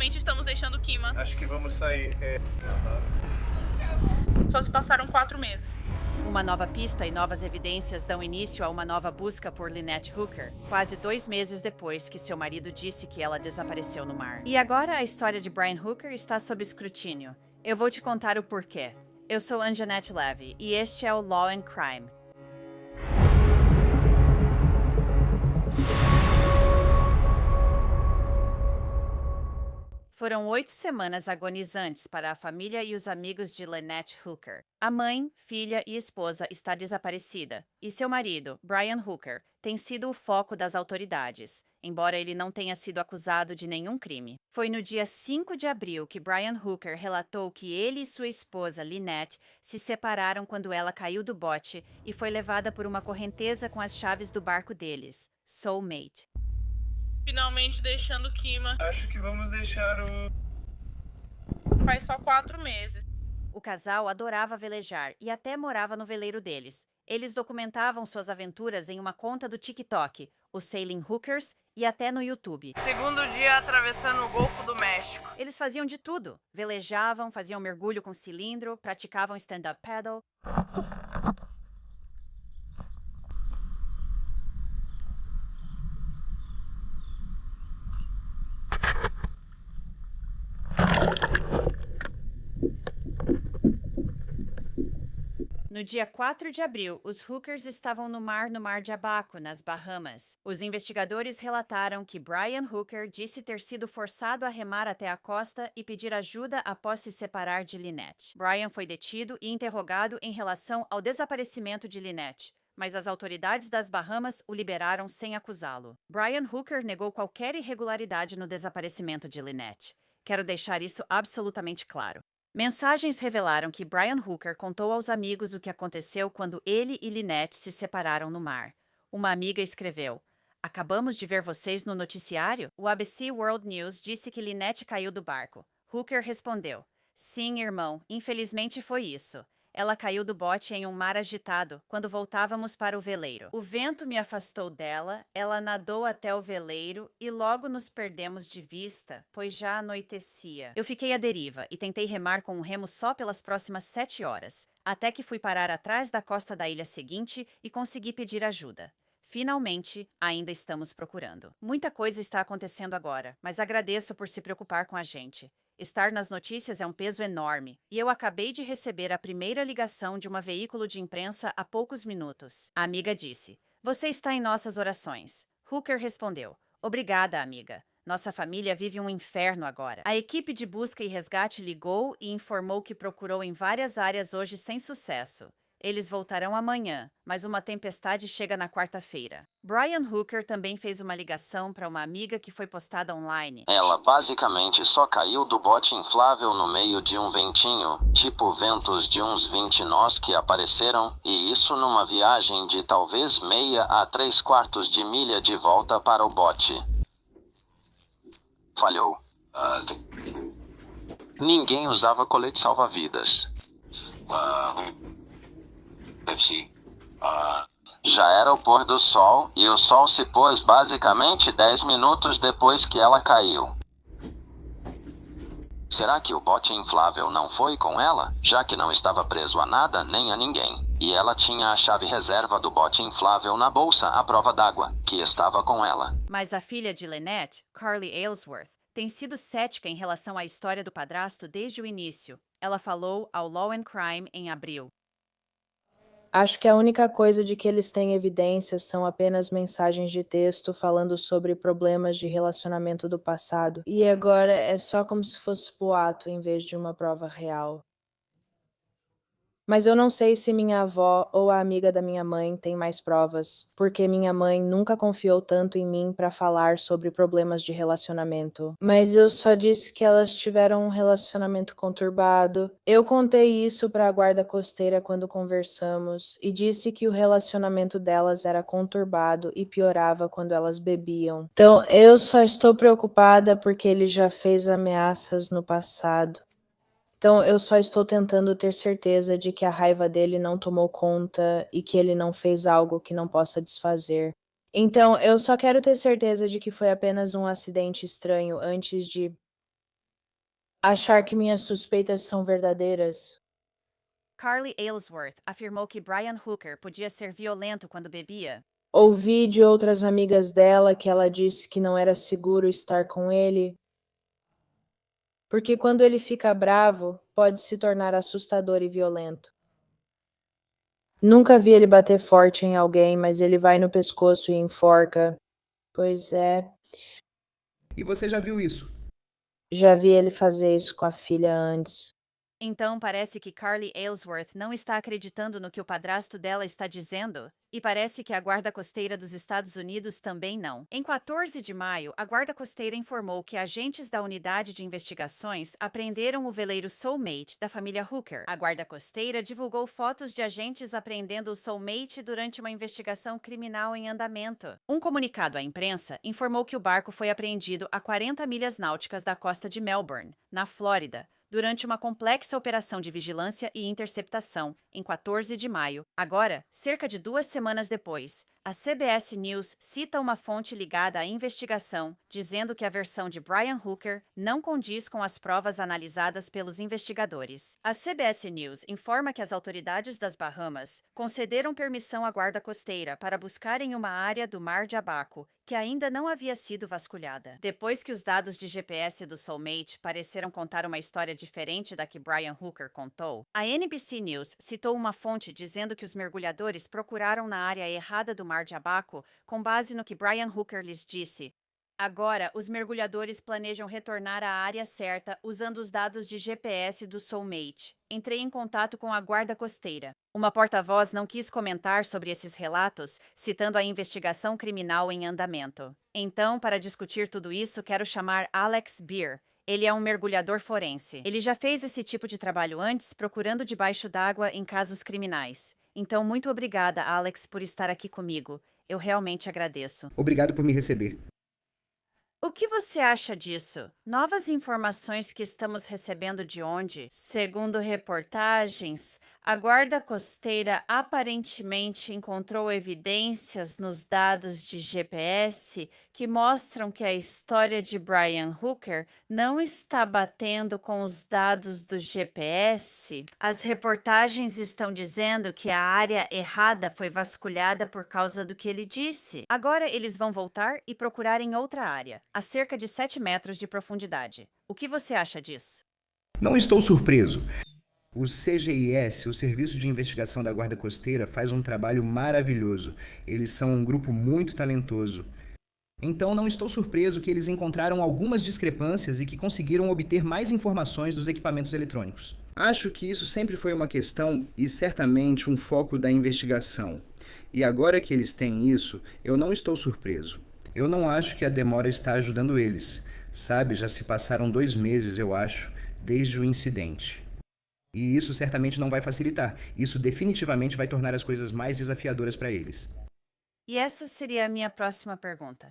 Finalmente estamos deixando Kima. Acho que vamos sair. Só se passaram 4 meses. Uma nova pista e novas evidências dão início a uma nova busca por Lynette Hooker, quase 2 meses depois que seu marido disse que ela desapareceu no mar. E agora a história de Brian Hooker está sob escrutínio. Eu vou te contar o porquê. Eu sou Anjanette Levy e este é o Law and Crime. Foram 8 semanas agonizantes para a família e os amigos de Lynette Hooker. A mãe, filha e esposa está desaparecida, e seu marido, Brian Hooker, tem sido o foco das autoridades, embora ele não tenha sido acusado de nenhum crime. Foi no dia 5 de abril que Brian Hooker relatou que ele e sua esposa, Lynette, se separaram quando ela caiu do bote e foi levada por uma correnteza com as chaves do barco deles, Soulmate. Finalmente deixando Kima. Acho que vamos deixar o... Faz só 4 meses. O casal adorava velejar e até morava no veleiro deles. Eles documentavam suas aventuras em uma conta do TikTok, o Sailing Hookers, e até no YouTube. Segundo dia atravessando o Golfo do México. Eles faziam de tudo. Velejavam, faziam mergulho com cilindro, praticavam stand-up paddle. No dia 4 de abril, os Hookers estavam no mar de Abaco, nas Bahamas. Os investigadores relataram que Brian Hooker disse ter sido forçado a remar até a costa e pedir ajuda após se separar de Lynette. Brian foi detido e interrogado em relação ao desaparecimento de Lynette, mas as autoridades das Bahamas o liberaram sem acusá-lo. Brian Hooker negou qualquer irregularidade no desaparecimento de Lynette. Quero deixar isso absolutamente claro. Mensagens revelaram que Brian Hooker contou aos amigos o que aconteceu quando ele e Lynette se separaram no mar. Uma amiga escreveu: "Acabamos de ver vocês no noticiário?" O ABC World News disse que Lynette caiu do barco. Hooker respondeu: "Sim, irmão, infelizmente foi isso. Ela caiu do bote em um mar agitado, quando voltávamos para o veleiro. O vento me afastou dela, ela nadou até o veleiro e logo nos perdemos de vista, pois já anoitecia. Eu fiquei à deriva e tentei remar com um remo só pelas próximas 7 horas, até que fui parar atrás da costa da ilha seguinte e consegui pedir ajuda. Finalmente, ainda estamos procurando. Muita coisa está acontecendo agora, mas agradeço por se preocupar com a gente. Estar nas notícias é um peso enorme, e eu acabei de receber a primeira ligação de um veículo de imprensa há poucos minutos." A amiga disse: "Você está em nossas orações." Hooker respondeu: "Obrigada, amiga. Nossa família vive um inferno agora." A equipe de busca e resgate ligou e informou que procurou em várias áreas hoje sem sucesso. Eles voltarão amanhã, mas uma tempestade chega na quarta-feira. Brian Hooker também fez uma ligação para uma amiga que foi postada online. Ela basicamente só caiu do bote inflável no meio de um ventinho, tipo ventos de uns 20 nós que apareceram, e isso numa viagem de talvez meia a 3/4 de milha de volta para o bote. Falhou. Ninguém usava colete salva-vidas. Já era o pôr do sol, e o sol se pôs basicamente 10 minutos depois que ela caiu. Será que o bote inflável não foi com ela, já que não estava preso a nada nem a ninguém, e ela tinha a chave reserva do bote inflável na bolsa à prova d'água, que estava com ela? Mas a filha de Lynette, Carly Aylesworth, tem sido cética em relação à história do padrasto desde o início. Ela falou ao Law and Crime em abril. Acho que a única coisa de que eles têm evidências são apenas mensagens de texto falando sobre problemas de relacionamento do passado. E agora é só como se fosse boato em vez de uma prova real. Mas eu não sei se minha avó ou a amiga da minha mãe tem mais provas, porque minha mãe nunca confiou tanto em mim para falar sobre problemas de relacionamento. Mas eu só disse que elas tiveram um relacionamento conturbado. Eu contei isso para a guarda costeira quando conversamos e disse que o relacionamento delas era conturbado e piorava quando elas bebiam. Então eu só estou preocupada porque ele já fez ameaças no passado. Então, eu só estou tentando ter certeza de que a raiva dele não tomou conta e que ele não fez algo que não possa desfazer. Então, eu só quero ter certeza de que foi apenas um acidente estranho antes de achar que minhas suspeitas são verdadeiras. Carly Aylesworth afirmou que Brian Hooker podia ser violento quando bebia. Ouvi de outras amigas dela que ela disse que não era seguro estar com ele, porque quando ele fica bravo, pode se tornar assustador e violento. Nunca vi ele bater forte em alguém, mas ele vai no pescoço e enforca. Pois é, E você já viu isso? já vi ele fazer isso com a filha antes. Então parece que Carly Aylesworth não está acreditando no que o padrasto dela está dizendo. E parece que a Guarda Costeira dos Estados Unidos também não. Em 14 de maio, a Guarda Costeira informou que agentes da Unidade de Investigações apreenderam o veleiro Soulmate da família Hooker. A Guarda Costeira divulgou fotos de agentes apreendendo o Soulmate durante uma investigação criminal em andamento. Um comunicado à imprensa informou que o barco foi apreendido a 40 milhas náuticas da costa de Melbourne, na Flórida, durante uma complexa operação de vigilância e interceptação, em 14 de maio. Agora, cerca de 2 semanas depois, a CBS News cita uma fonte ligada à investigação, dizendo que a versão de Brian Hooker não condiz com as provas analisadas pelos investigadores. A CBS News informa que as autoridades das Bahamas concederam permissão à Guarda Costeira para buscarem uma área do Mar de Abaco que ainda não havia sido vasculhada. Depois que os dados de GPS do Soulmate pareceram contar uma história diferente da que Brian Hooker contou, a NBC News citou uma fonte dizendo que os mergulhadores procuraram na área errada do Mar de Abaco com base no que Brian Hooker lhes disse. Agora, os mergulhadores planejam retornar à área certa usando os dados de GPS do Soulmate. Entrei em contato com a Guarda Costeira. Uma porta-voz não quis comentar sobre esses relatos, citando a investigação criminal em andamento. Então, para discutir tudo isso, quero chamar Alex Beer. Ele é um mergulhador forense. Ele já fez esse tipo de trabalho antes, procurando debaixo d'água em casos criminais. Então, muito obrigada, Alex, por estar aqui comigo. Eu realmente agradeço. Obrigado por me receber. O que você acha disso? Novas informações que estamos recebendo de onde? Segundo reportagens, a Guarda Costeira aparentemente encontrou evidências nos dados de GPS que mostram que a história de Brian Hooker não está batendo com os dados do GPS. As reportagens estão dizendo que a área errada foi vasculhada por causa do que ele disse. Agora eles vão voltar e procurar em outra área, a cerca de 7 metros de profundidade. O que você acha disso? Não estou surpreso. O CGIS, o Serviço de Investigação da Guarda Costeira, faz um trabalho maravilhoso. Eles são um grupo muito talentoso. Então não estou surpreso que eles encontraram algumas discrepâncias e que conseguiram obter mais informações dos equipamentos eletrônicos. Acho que isso sempre foi uma questão e certamente um foco da investigação. E agora que eles têm isso, eu não estou surpreso. Eu não acho que a demora está ajudando eles. Sabe, já se passaram 2 meses, eu acho, desde o incidente. E isso certamente não vai facilitar. Isso definitivamente vai tornar as coisas mais desafiadoras para eles. E essa seria a minha próxima pergunta.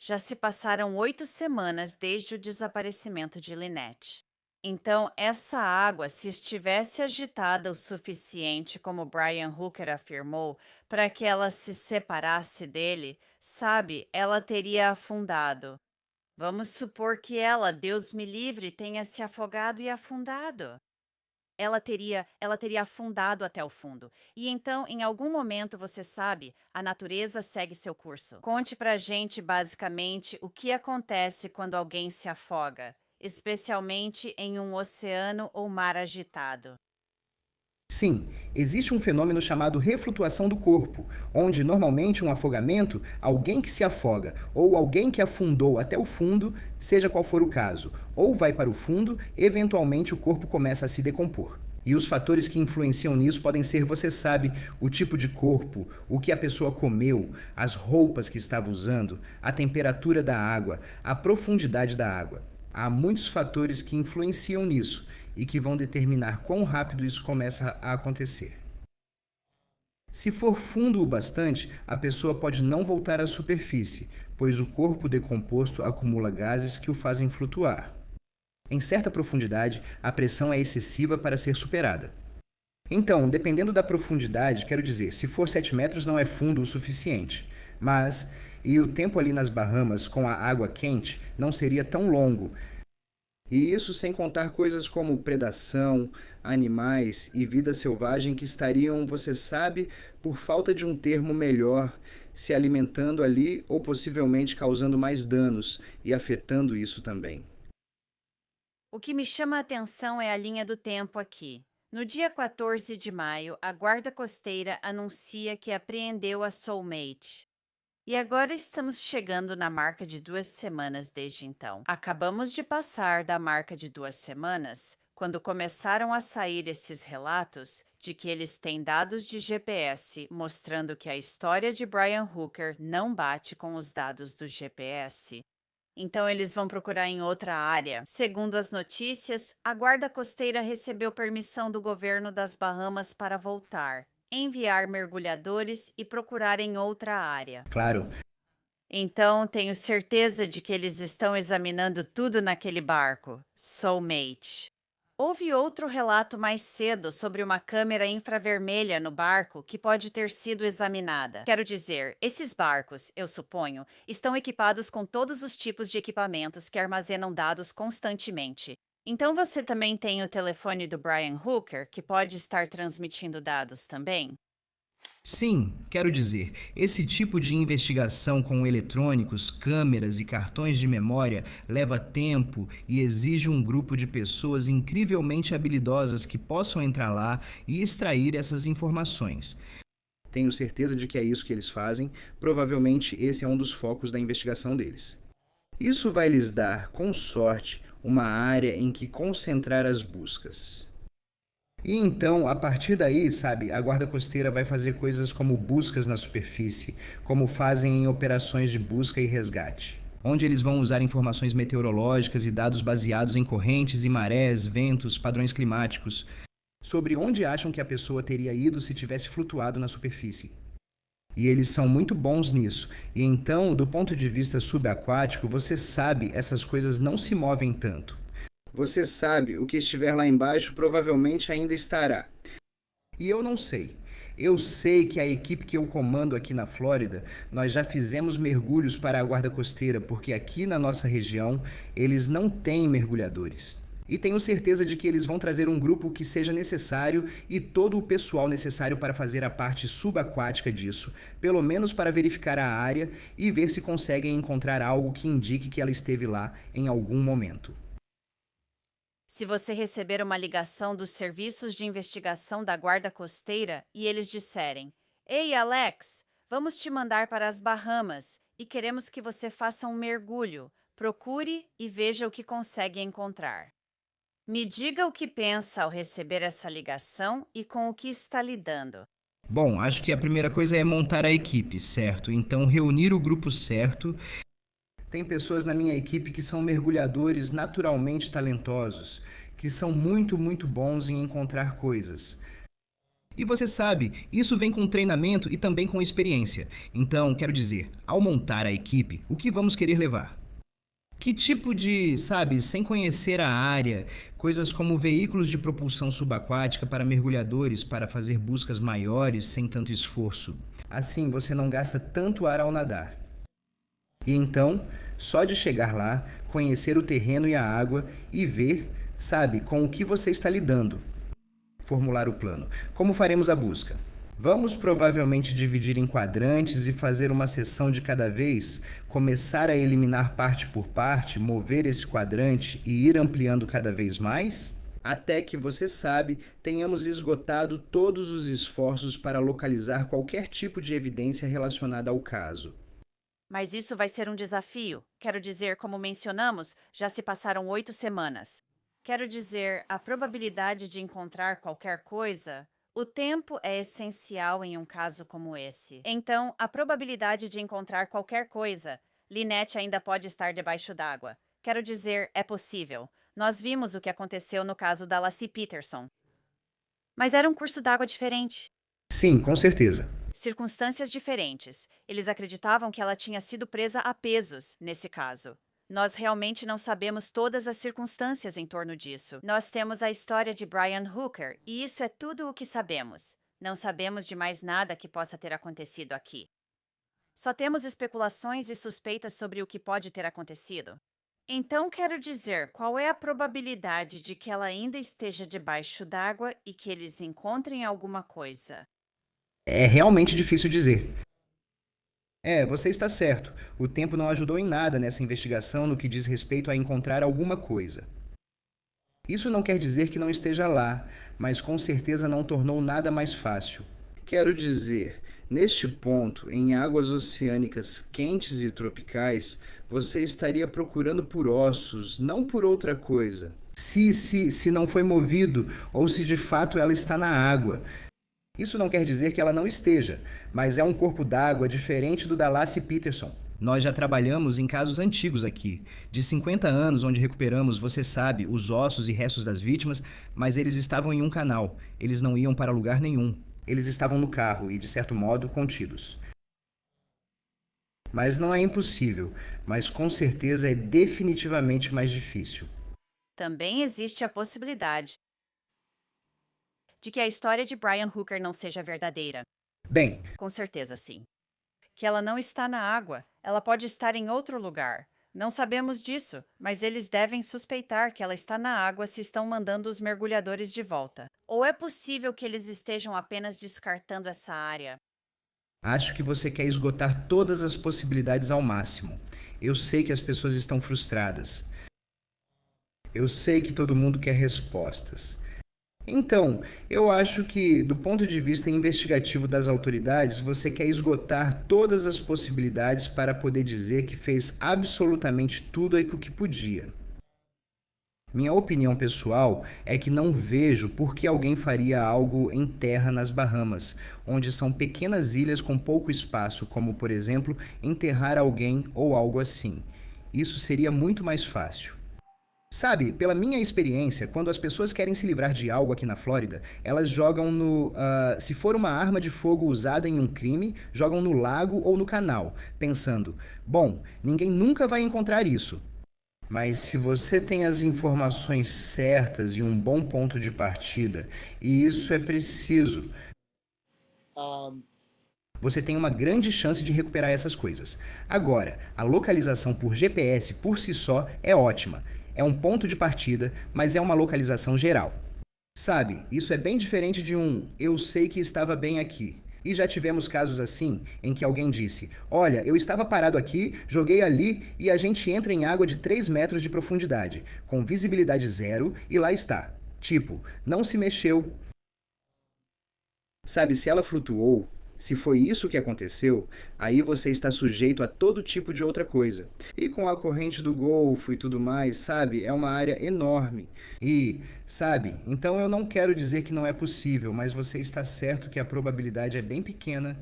Já se passaram 8 semanas desde o desaparecimento de Lynette. Então, essa água, se estivesse agitada o suficiente, como Brian Hooker afirmou, para que ela se separasse dele, sabe, ela teria afundado. Vamos supor que ela, Deus me livre, tenha se afogado e afundado. Ela teria afundado até o fundo. E então, em algum momento, você sabe, a natureza segue seu curso. Conte pra gente, basicamente, o que acontece quando alguém se afoga, especialmente em um oceano ou mar agitado. Sim, existe um fenômeno chamado reflutuação do corpo, onde normalmente um afogamento, alguém que se afoga ou alguém que afundou até o fundo, seja qual for o caso, ou vai para o fundo, eventualmente o corpo começa a se decompor. E os fatores que influenciam nisso podem ser, você sabe, o tipo de corpo, o que a pessoa comeu, as roupas que estava usando, a temperatura da água, a profundidade da água. Há muitos fatores que influenciam nisso e que vão determinar quão rápido isso começa a acontecer. Se for fundo o bastante, a pessoa pode não voltar à superfície, pois o corpo decomposto acumula gases que o fazem flutuar. Em certa profundidade, a pressão é excessiva para ser superada. Então, dependendo da profundidade, quero dizer, se for 7 metros não é fundo o suficiente, mas, e o tempo ali nas Bahamas com a água quente não seria tão longo. E isso sem contar coisas como predação, animais e vida selvagem que estariam, você sabe, por falta de um termo melhor, se alimentando ali ou possivelmente causando mais danos e afetando isso também. O que me chama a atenção é a linha do tempo aqui. No dia 14 de maio, a Guarda Costeira anuncia que apreendeu a Soulmate. E agora estamos chegando na marca de 2 semanas desde então. Acabamos de passar da marca de 2 semanas, quando começaram a sair esses relatos de que eles têm dados de GPS mostrando que a história de Brian Hooker não bate com os dados do GPS. Então eles vão procurar em outra área. Segundo as notícias, a Guarda Costeira recebeu permissão do governo das Bahamas para voltar, enviar mergulhadores e procurar em outra área. Claro, Então, tenho certeza de que eles estão examinando tudo naquele barco. Soulmate. Houve outro relato mais cedo sobre uma câmera infravermelha no barco que pode ter sido examinada. Quero dizer, esses barcos, eu suponho, estão equipados com todos os tipos de equipamentos que armazenam dados constantemente. Então você também tem o telefone do Brian Hooker, que pode estar transmitindo dados também? sim, quero dizer, esse tipo de investigação com eletrônicos, câmeras e cartões de memória leva tempo e exige um grupo de pessoas incrivelmente habilidosas que possam entrar lá e extrair essas informações. Tenho certeza de que é isso que eles fazem, provavelmente esse é um dos focos da investigação deles. Isso vai lhes dar, com sorte, uma área em que concentrar as buscas. E então, a partir daí, sabe, a Guarda Costeira vai fazer coisas como buscas na superfície, como fazem em operações de busca e resgate, onde eles vão usar informações meteorológicas e dados baseados em correntes e marés, ventos, padrões climáticos, sobre onde acham que a pessoa teria ido se tivesse flutuado na superfície. E eles são muito bons nisso. E então, do ponto de vista subaquático, você sabe, essas coisas não se movem tanto. Você sabe, o que estiver lá embaixo provavelmente ainda estará. E eu não sei. Eu sei que a equipe que eu comando aqui na Flórida, nós já fizemos mergulhos para a Guarda Costeira, porque aqui na nossa região eles não têm mergulhadores. E tenho certeza de que eles vão trazer um grupo que seja necessário e todo o pessoal necessário para fazer a parte subaquática disso, pelo menos para verificar a área e ver se conseguem encontrar algo que indique que ela esteve lá em algum momento. Se você receber uma ligação dos serviços de investigação da Guarda Costeira e eles disserem: "Ei, Alex, vamos te mandar para as Bahamas e queremos que você faça um mergulho. Procure e veja o que consegue encontrar." Me diga o que pensa ao receber essa ligação e com o que está lidando. Bom, acho que a primeira coisa é montar a equipe, certo? Então, reunir o grupo certo. Tem pessoas na minha equipe que são mergulhadores naturalmente talentosos, que são muito bons em encontrar coisas. E você sabe, isso vem com treinamento e também com experiência. Então, quero dizer, ao montar a equipe, o que vamos querer levar? Que tipo de, sabe, sem conhecer a área, coisas como veículos de propulsão subaquática para mergulhadores para fazer buscas maiores sem tanto esforço. Assim, você não gasta tanto ar ao nadar. E então, só de chegar lá, conhecer o terreno e a água e ver, sabe, com o que você está lidando. Formular o plano. Como faremos a busca? Vamos provavelmente dividir em quadrantes e fazer uma sessão de cada vez, começar a eliminar parte por parte, mover esse quadrante e ir ampliando cada vez mais? Até que, você sabe, tenhamos esgotado todos os esforços para localizar qualquer tipo de evidência relacionada ao caso. Mas isso vai ser um desafio. Quero dizer, como mencionamos, já se passaram 8 semanas. Quero dizer, a probabilidade de encontrar qualquer coisa. O tempo é essencial em um caso como esse. Então, a probabilidade de encontrar qualquer coisa. Lynette ainda pode estar debaixo d'água. Quero dizer, é possível. Nós vimos o que aconteceu no caso da Lassie Peterson. Mas era um curso d'água diferente. Sim, com certeza. Circunstâncias diferentes. Eles acreditavam que ela tinha sido presa a pesos, nesse caso. Nós realmente não sabemos todas as circunstâncias em torno disso. Nós temos a história de Brian Hooker, e isso é tudo o que sabemos. Não sabemos de mais nada que possa ter acontecido aqui. Só temos especulações e suspeitas sobre o que pode ter acontecido. Então, quero dizer, qual é a probabilidade de que ela ainda esteja debaixo d'água e que eles encontrem alguma coisa? É realmente difícil dizer. Você está certo. O tempo não ajudou em nada nessa investigação no que diz respeito a encontrar alguma coisa. Isso não quer dizer que não esteja lá, mas com certeza não tornou nada mais fácil. Quero dizer, neste ponto, em águas oceânicas quentes e tropicais, você estaria procurando por ossos, não por outra coisa. Se não foi movido ou se de fato ela está na água. Isso não quer dizer que ela não esteja, mas é um corpo d'água diferente do da Laci Peterson. Nós já trabalhamos em casos antigos aqui, de 50 anos, onde recuperamos, você sabe, os ossos e restos das vítimas, mas eles estavam em um canal, eles não iam para lugar nenhum. Eles estavam no carro e, de certo modo, contidos. Mas não é impossível, mas com certeza é definitivamente mais difícil. Também existe a possibilidade de que a história de Brian Hooker não seja verdadeira. Bem, Com certeza, sim. Que ela não está na água, ela pode estar em outro lugar. Não sabemos disso, mas eles devem suspeitar que ela está na água se estão mandando os mergulhadores de volta. Ou é possível que eles estejam apenas descartando essa área? acho que você quer esgotar todas as possibilidades ao máximo. Eu sei que as pessoas estão frustradas. Eu sei que todo mundo quer respostas. Então, eu acho que, do ponto de vista investigativo das autoridades, você quer esgotar todas as possibilidades para poder dizer que fez absolutamente tudo o que podia. Minha opinião pessoal é que não vejo por que alguém faria algo em terra nas Bahamas, onde são pequenas ilhas com pouco espaço, como, por exemplo, enterrar alguém ou algo assim. Isso seria muito mais fácil. Sabe, pela minha experiência, quando as pessoas querem se livrar de algo aqui na Flórida, elas jogam no... se for uma arma de fogo usada em um crime, jogam no lago ou no canal, pensando, bom, ninguém nunca vai encontrar isso. Mas se você tem as informações certas e um bom ponto de partida, e isso é preciso, você tem uma grande chance de recuperar essas coisas. Agora, a localização por GPS por si só é ótima. É um ponto de partida, mas é uma localização geral. Sabe, isso é bem diferente de um eu sei que estava bem aqui. E já tivemos casos assim, em que alguém disse, olha, eu estava parado aqui, joguei ali e a gente entra em água de 3 metros de profundidade, com visibilidade zero e lá está. Tipo, não se mexeu. Sabe, se ela flutuou, se foi isso que aconteceu, aí você está sujeito a todo tipo de outra coisa. E com a corrente do Golfo e tudo mais, sabe, é uma área enorme. E, sabe, então eu não quero dizer que não é possível, mas você está certo que a probabilidade é bem pequena.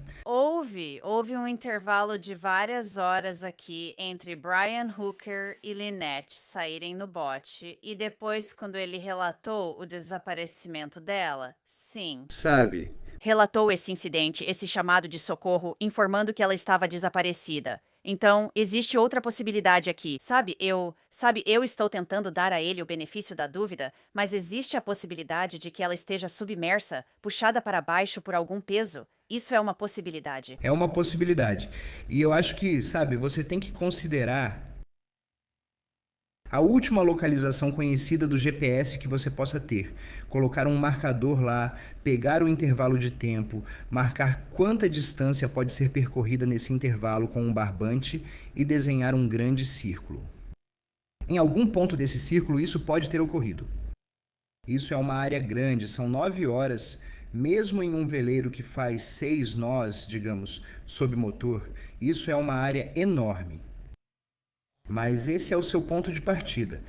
Houve um intervalo de várias horas aqui entre Brian Hooker e Lynette saírem no bote e depois quando ele relatou o desaparecimento dela? Sim. Sabe, Relatou esse incidente, esse chamado de socorro, informando que ela estava desaparecida. Então, existe outra possibilidade aqui. Eu estou tentando dar a ele o benefício da dúvida, mas existe a possibilidade de que ela esteja submersa, puxada para baixo por algum peso. Isso é uma possibilidade. é uma possibilidade. E eu acho que, sabe, você tem que considerar a última localização conhecida do GPS que você possa ter. Colocar um marcador lá, pegar o intervalo de tempo, marcar quanta distância pode ser percorrida nesse intervalo com um barbante e desenhar um grande círculo. Em algum ponto desse círculo isso pode ter ocorrido. Isso é uma área grande, são 9 horas, mesmo em um veleiro que faz 6 nós, digamos, sob motor, isso é uma área enorme. Mas esse é o seu ponto de partida.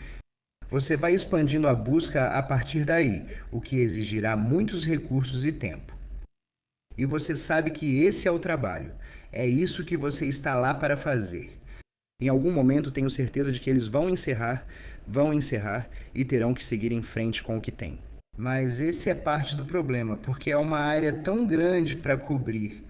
Você vai expandindo a busca a partir daí, o que exigirá muitos recursos e tempo. E você sabe que esse é o trabalho. É isso que você está lá para fazer. Em algum momento tenho certeza de que eles vão encerrar e terão que seguir em frente com o que tem. Mas esse é parte do problema, porque é uma área tão grande para cobrir.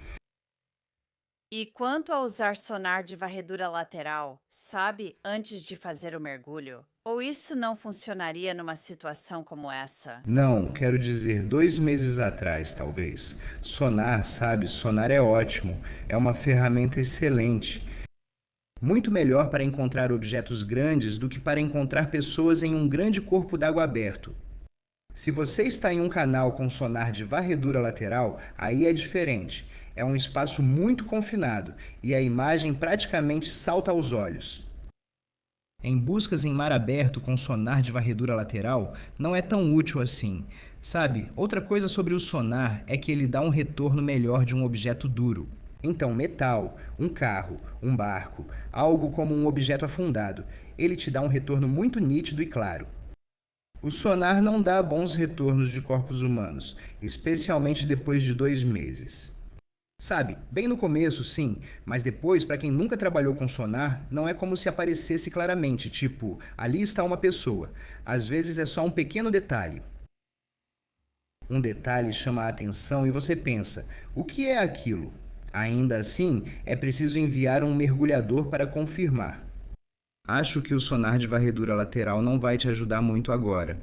E quanto a usar sonar de varredura lateral, sabe, antes de fazer o mergulho? Ou isso não funcionaria numa situação como essa? Não, quero dizer, 2 meses atrás, talvez. Sonar, sabe, sonar é ótimo. É uma ferramenta excelente. Muito melhor para encontrar objetos grandes do que para encontrar pessoas em um grande corpo d'água aberto. Se você está em um canal com sonar de varredura lateral, aí é diferente. É um espaço muito confinado e a imagem praticamente salta aos olhos. Em buscas em mar aberto com sonar de varredura lateral, não é tão útil assim. Sabe, outra coisa sobre o sonar é que ele dá um retorno melhor de um objeto duro. Então, metal, um carro, um barco, algo como um objeto afundado, ele te dá um retorno muito nítido e claro. O sonar não dá bons retornos de corpos humanos, especialmente depois de 2 meses. Sabe, bem no começo, sim, mas depois, para quem nunca trabalhou com sonar, não é como se aparecesse claramente, tipo, ali está uma pessoa. Às vezes é só um pequeno detalhe. Um detalhe chama a atenção e você pensa, o que é aquilo? Ainda assim, é preciso enviar um mergulhador para confirmar. Acho que o sonar de varredura lateral não vai te ajudar muito agora.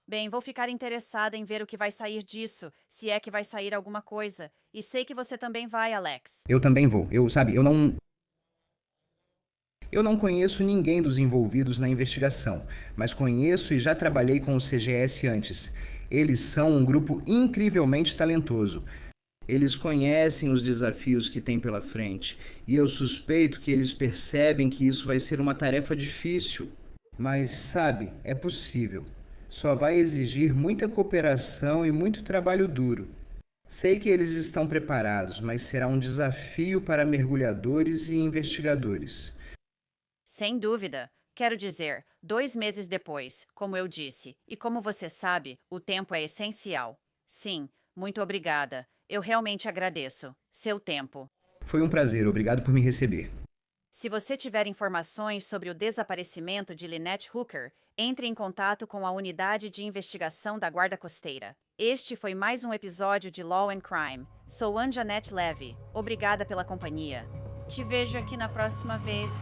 Bem, vou ficar interessada em ver o que vai sair disso, se é que vai sair alguma coisa. E sei que você também vai, Alex. Eu também vou. Eu não conheço ninguém dos envolvidos na investigação, mas conheço e já trabalhei com o CGS antes. Eles são um grupo incrivelmente talentoso. Eles conhecem os desafios que têm pela frente, e eu suspeito que eles percebem que isso vai ser uma tarefa difícil. Mas, sabe, é possível. Só vai exigir muita cooperação e muito trabalho duro. Sei que eles estão preparados, mas será um desafio para mergulhadores e investigadores. Sem dúvida. Quero dizer, 2 meses depois, como eu disse, e como você sabe, o tempo é essencial. Sim, muito obrigada. Eu realmente agradeço. Seu tempo. Foi um prazer, obrigado por me receber. Se você tiver informações sobre o desaparecimento de Lynette Hooker, entre em contato com a Unidade de Investigação da Guarda Costeira. Este foi mais um episódio de Law and Crime. Sou Anjanette Levy. Obrigada pela companhia. Te vejo aqui na próxima vez.